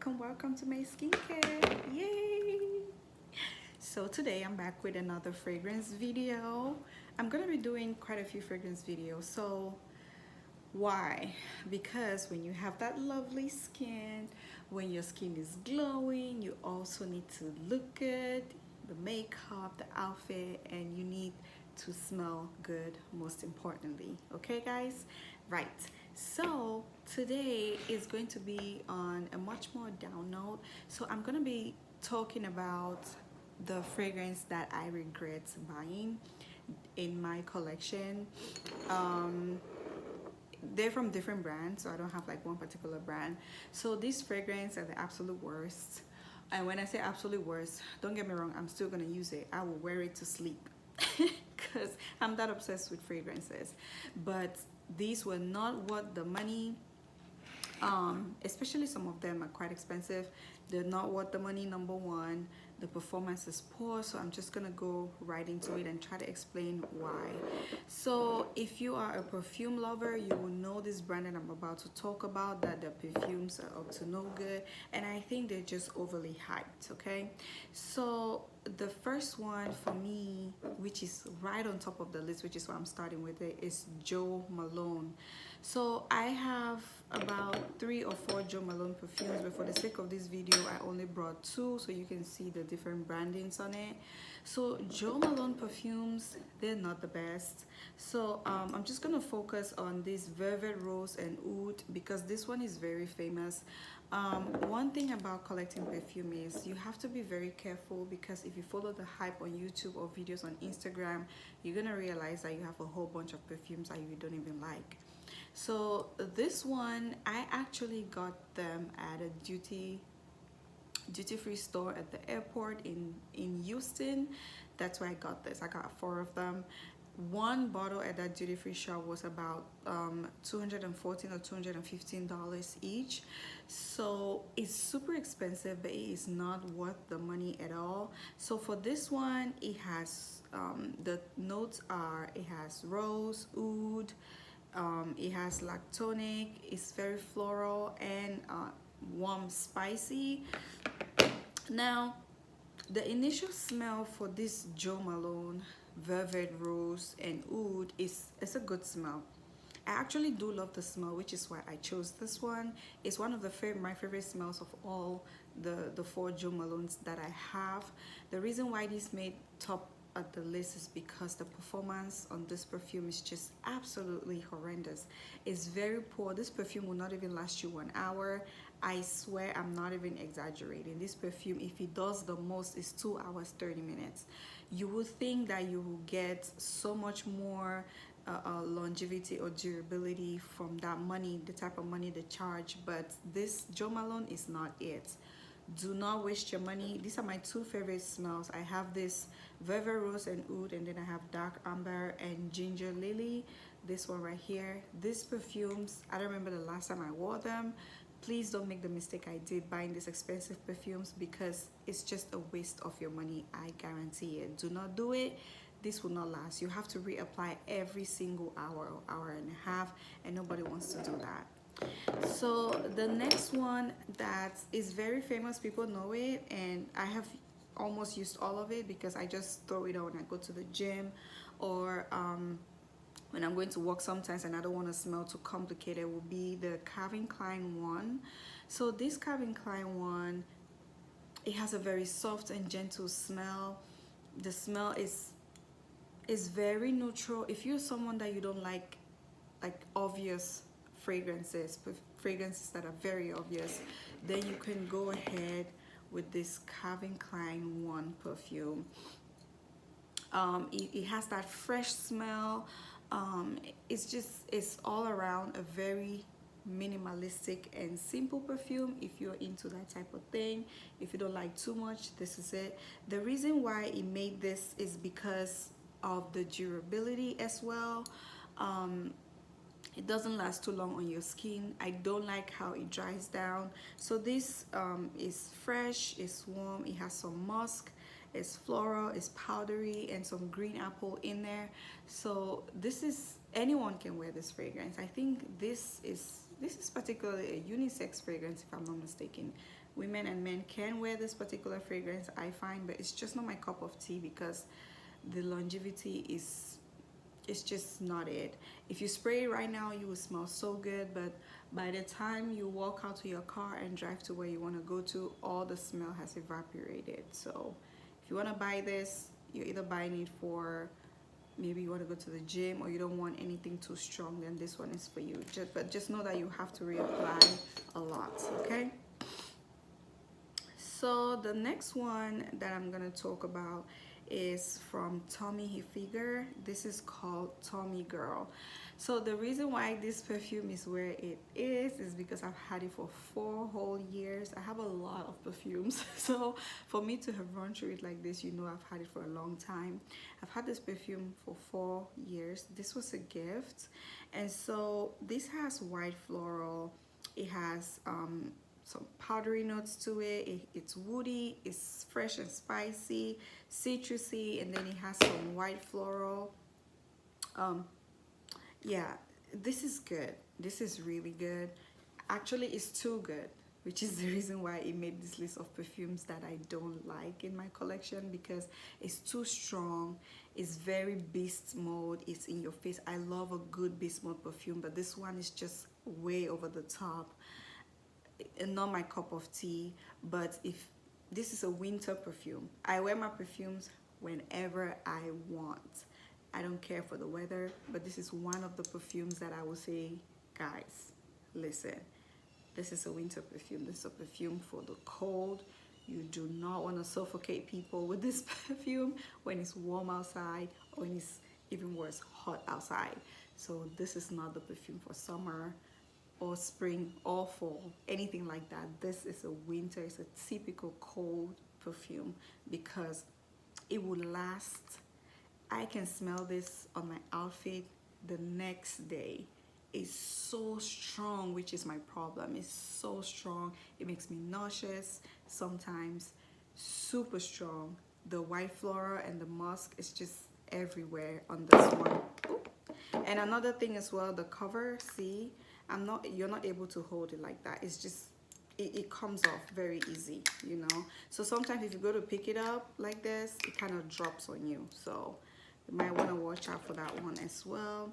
welcome to my skincare. Yay! So today I'm back with another fragrance video. I'm gonna be doing quite a few fragrance videos. So why? Because when you have that lovely skin, when your skin is glowing, you also need to look good, the makeup, the outfit, and you need to smell good, most importantly. Okay, guys? Right. So today is going to be on a much more down note. So I'm going to be talking about the fragrance that I regret buying in my collection. They're from different brands, so I don't have like one particular brand. So these fragrances are the absolute worst. And when I say absolute worst, don't get me wrong, I'm still gonna use it. I will wear it to sleep because I'm that obsessed with fragrances. But these were not what the money, especially some of them are quite expensive. They're not worth the money. Number one, the performance is poor, so I'm just gonna go right into it and try to explain why. So if you are a perfume lover, you will know this brand that I'm about to talk about, that the perfumes are up to no good, and I think they're just overly hyped. Okay, so the first one for me, which is right on top of the list, which is why I'm starting with it, is Jo Malone. So I have about 3 or 4 Jo Malone perfumes, but for the sake of this video I only brought 2 so you can see the different brandings on it. So Jo Malone perfumes, they're not the best. So I'm just gonna focus on this Velvet Rose and Oud because this one is very famous. One thing about collecting perfume is you have to be very careful, because if you follow the hype on YouTube or videos on Instagram, you're gonna realize that you have a whole bunch of perfumes that you don't even like. So this one, I actually got them at a duty-free store at the airport in Houston. That's where I got this. I got 4 of them. One bottle at that duty-free shop was about $214 or $215 each. So it's super expensive, but it is not worth the money at all. So for this one, it has the notes are, it has rose, oud, it has lactonic, it's very floral and warm, spicy. Now the initial smell for this Jo Malone Velvet Rose and Oud is, it's a good smell. I actually do love the smell, which is why I chose this one. It's one of the my favorite smells of all the 4 Jo Malones that I have. The reason why this made top at the list is because the performance on this perfume is just absolutely horrendous. It's very poor. This perfume will not even last you 1 hour. I swear I'm not even exaggerating. This perfume, if it does the most, is 2 hours 30 minutes. You would think that you will get so much more longevity or durability from that money, the type of money they charge, but this Jo Malone is not it. Do not waste your money. These are my 2 favorite smells. I have this Velvet Rose and Oud, and then I have Dark Amber and Ginger Lily. This one right here. These perfumes, I don't remember the last time I wore them. Please don't make the mistake I did buying these expensive perfumes, because it's just a waste of your money. I guarantee it. Do not do it. This will not last. You have to reapply every single hour or hour and a half, and nobody wants to do that. So the next one that is very famous, people know it, and I have almost used all of it because I just throw it on when I go to the gym, or when I'm going to work sometimes and I don't want to smell too complicated, will be the Calvin Klein one. So this Calvin Klein one, it has a very soft and gentle smell. The smell is very neutral. If you're someone that you don't like obvious fragrances that are very obvious, then you can go ahead with this Calvin Klein one perfume. It has that fresh smell. It's all around a very minimalistic and simple perfume. If you're into that type of thing, if you don't like too much, this is it. The reason why it made this is because of the durability as well. It doesn't last too long on your skin. I don't like how it dries down. So this is fresh, it's warm, it has some musk, it's floral, it's powdery, and some green apple in there. So this is, anyone can wear this fragrance. I think this is particularly a unisex fragrance, if I'm not mistaken, women and men can wear this particular fragrance, I find, but it's just not my cup of tea because the longevity is, it's just not it. If you spray it right now, you will smell so good, but by the time you walk out to your car and drive to where you want to go to, all the smell has evaporated. So if you want to buy this, you're either buying it for maybe you want to go to the gym, or you don't want anything too strong, then this one is for you. But just know that you have to reapply a lot, okay? So the next one that I'm gonna talk about is from Tommy Hilfiger. This is called Tommy Girl. So the reason why this perfume is where it is because I've had it for 4 whole years. I have a lot of perfumes, so for me to have run through it like this, you know I've had it for a long time. I've had this perfume for 4 years. This was a gift, and so this has white floral. It has some powdery notes to it. It's woody, it's fresh and spicy, citrusy, and then it has some white floral. Yeah, this is good. This is really good. Actually, it's too good, which is the reason why it made this list of perfumes that I don't like in my collection, because it's too strong. It's very beast mode. It's in your face. I love a good beast mode perfume, but this one is just way over the top. Not my cup of tea. But if this is a winter perfume, I wear my perfumes whenever I want. I don't care for the weather, but this is one of the perfumes that I will say, guys, listen, this is a winter perfume. This is a perfume for the cold. You do not want to suffocate people with this perfume when it's warm outside, or when it's even worse, hot outside. So this is not the perfume for summer or spring or fall, anything like that. This is a winter, it's a typical cold perfume because it will last. I can smell this on my outfit the next day. It's so strong, which is my problem. It's so strong. It makes me nauseous sometimes. Super strong. The white floral and the musk is just everywhere on this one. Ooh. And another thing as well, the cover, see, you're not able to hold it like that. It's just, it comes off very easy, you know. So sometimes if you go to pick it up like this, it kind of drops on you. So you might want to watch out for that one as well.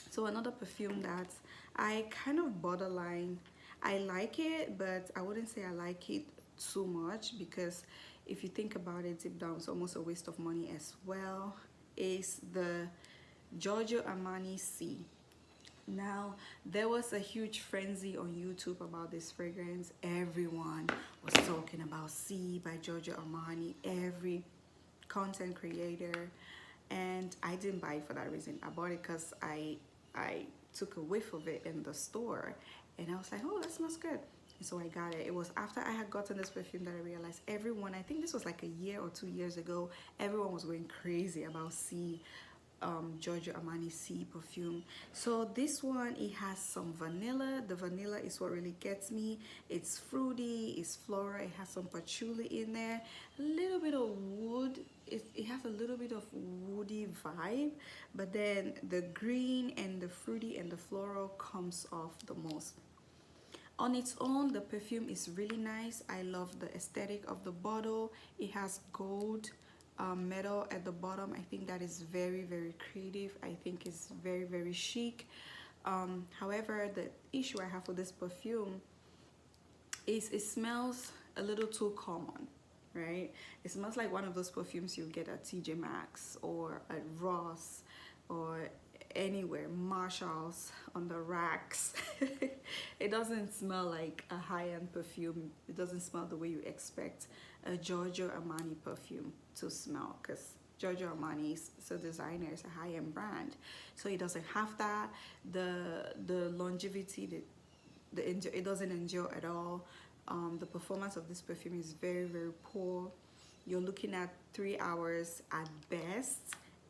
So another perfume that I kind of borderline, I like it, but I wouldn't say I like it too much, because if you think about it deep down, it's almost a waste of money as well, is the Giorgio Armani C. Now, there was a huge frenzy on YouTube about this fragrance. Everyone was talking about C by Giorgio Armani, every content creator, and I didn't buy it for that reason. I bought it because I took a whiff of it in the store, and I was like, oh, that smells good. And so I got it. It was after I had gotten this perfume that I realized everyone, I think this was like a year or 2 years ago, everyone was going crazy about C. Giorgio Armani C perfume. So this one, it has some vanilla. The vanilla is what really gets me. It's fruity, it's floral, it has some patchouli in there, a little bit of wood. It has a little bit of woody vibe, but then the green and the fruity and the floral comes off the most. On its own, the perfume is really nice. I love the aesthetic of the bottle. It has gold metal at the bottom. I think that is very, very creative. I think it's very, very chic. However, the issue I have with this perfume is it smells a little too common, right? It smells like one of those perfumes you get at TJ Maxx or at Ross or anywhere, Marshalls, on the racks. It doesn't smell like a high-end perfume. It doesn't smell the way you expect a Giorgio Armani perfume to smell, because Giorgio Armani is a designer, it's a high-end brand, so it doesn't have that. The longevity, it doesn't endure at all. The performance of this perfume is very, very poor. You're looking at 3 hours at best,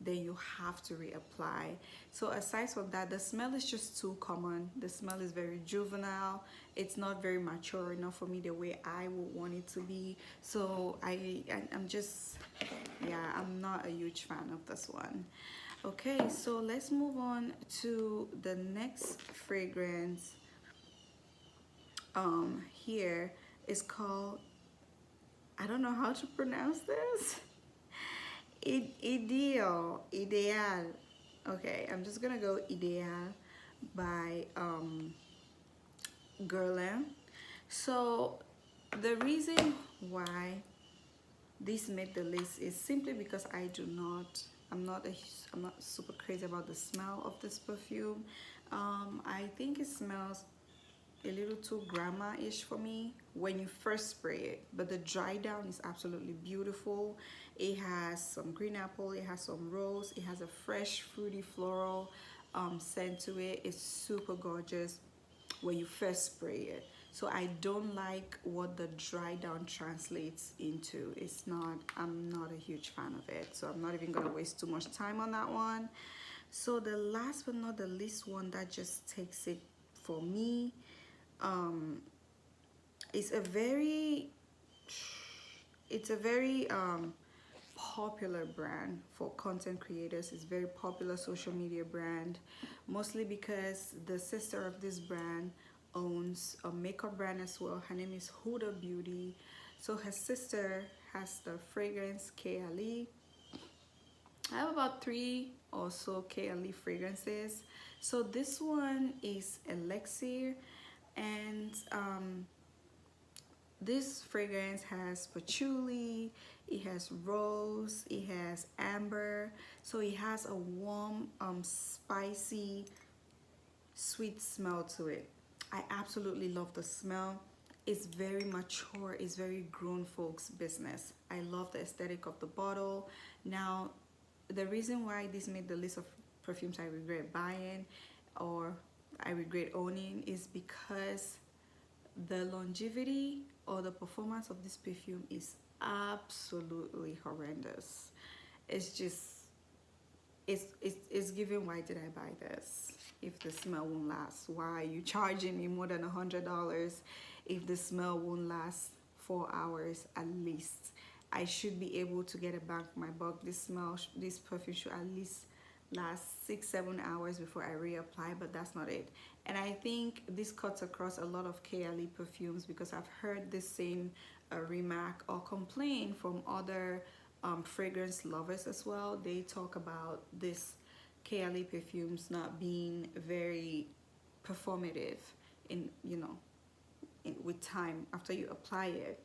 then you have to reapply. So aside from that, the smell is just too common. The smell is very juvenile. It's not very mature enough for me the way I would want it to be. So I'm just, yeah, I'm not a huge fan of this one. Okay, so let's move on to the next fragrance. Here It's called, I don't know how to pronounce this. Ideal. Okay, I'm just gonna go Ideal by Guerlain. So the reason why this made the list is simply because I'm not super crazy about the smell of this perfume. I think it smells a little too grandma-ish for me when you first spray it, but the dry down is absolutely beautiful. It has some green apple, it has some rose, it has a fresh fruity floral scent to it. It's super gorgeous when you first spray it. So I don't like what the dry down translates into. I'm not a huge fan of it, so I'm not even gonna waste too much time on that one. So the last but not the least one that just takes it for me, um, is a very it's a very popular brand for content creators. It's very popular social media brand, mostly because the sister of this brand owns a makeup brand as well. Her name is Huda Beauty. So her sister has the fragrance Kayali. I have about 3 or so Kayali fragrances. So this one is Elexir, and this fragrance has patchouli, it has rose, it has amber, so it has a warm, spicy, sweet smell to it. I absolutely love the smell. It's very mature, it's very grown folks business. I love the aesthetic of the bottle. Now, the reason why this made the list of perfumes I regret buying or I regret owning is because the longevity or the performance of this perfume is absolutely horrendous. It's just, it's giving, why did I buy this if the smell won't last? Why are you charging me more than $100 if the smell won't last 4 hours at least? I should be able to get a bang for my buck. This perfume should at least last 6-7 hours before I reapply, but that's not it. And I think this cuts across a lot of Kayali perfumes, because I've heard this same remark or complaint from other fragrance lovers as well. They talk about this Kayali perfumes not being very performative in, with time after you apply it.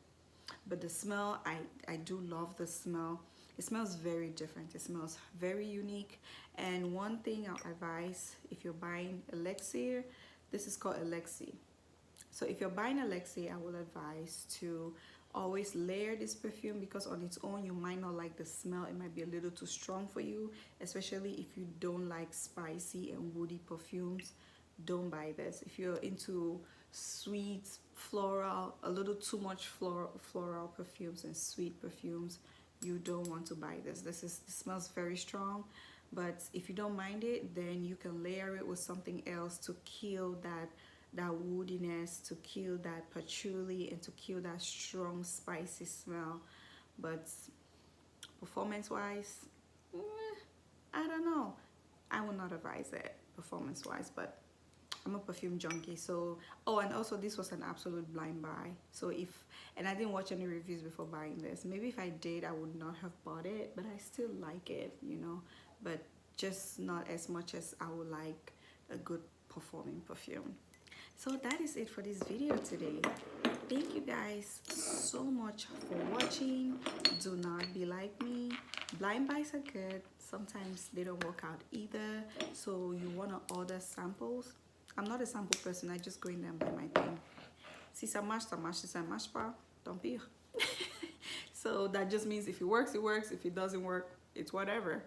But the smell, I do love the smell. It smells very different. It smells very unique. And one thing I'll advise, if you're buying Elexir, this is called Elexir. So if you're buying Elexir, I will advise to always layer this perfume, because on its own you might not like the smell. It might be a little too strong for you, especially if you don't like spicy and woody perfumes. Don't buy this. If you're into sweet, floral, a little too much floral perfumes and sweet perfumes, you don't want to buy this. This smells very strong, but if you don't mind it, then you can layer it with something else to kill that woodiness, to kill that patchouli, and to kill that strong spicy smell. But performance wise, I don't know. I will not advise it performance wise, but I'm a perfume junkie. So, oh, and also this was an absolute blind buy. So and I didn't watch any reviews before buying this. Maybe if I did, I would not have bought it, but I still like it, but just not as much as I would like a good performing perfume. So that is it for this video today. Thank you guys so much for watching. Do not be like me. Blind buys are good. Sometimes they don't work out either. So you want to order samples. I'm not a sample person. I just go in there and buy my thing. Si ça marche, ça marche. Si ça marche pas, tant pis. So that just means if it works, it works. If it doesn't work, it's whatever,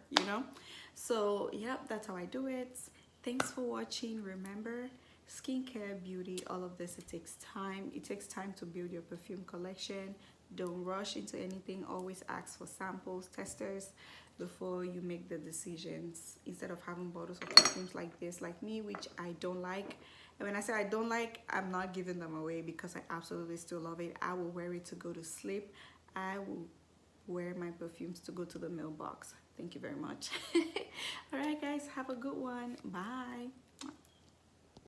So, yep, that's how I do it. Thanks for watching. Remember, skincare, beauty, all of this, it takes time. It takes time to build your perfume collection. Don't rush into anything. Always ask for samples, testers, before you make the decisions, instead of having bottles of perfumes like this, like me, which I don't like. And when I say I don't like, I'm not giving them away, because I absolutely still love it. I will wear it to go to sleep. I will wear my perfumes to go to the mailbox. Thank you very much. All right, guys, have a good one. Bye.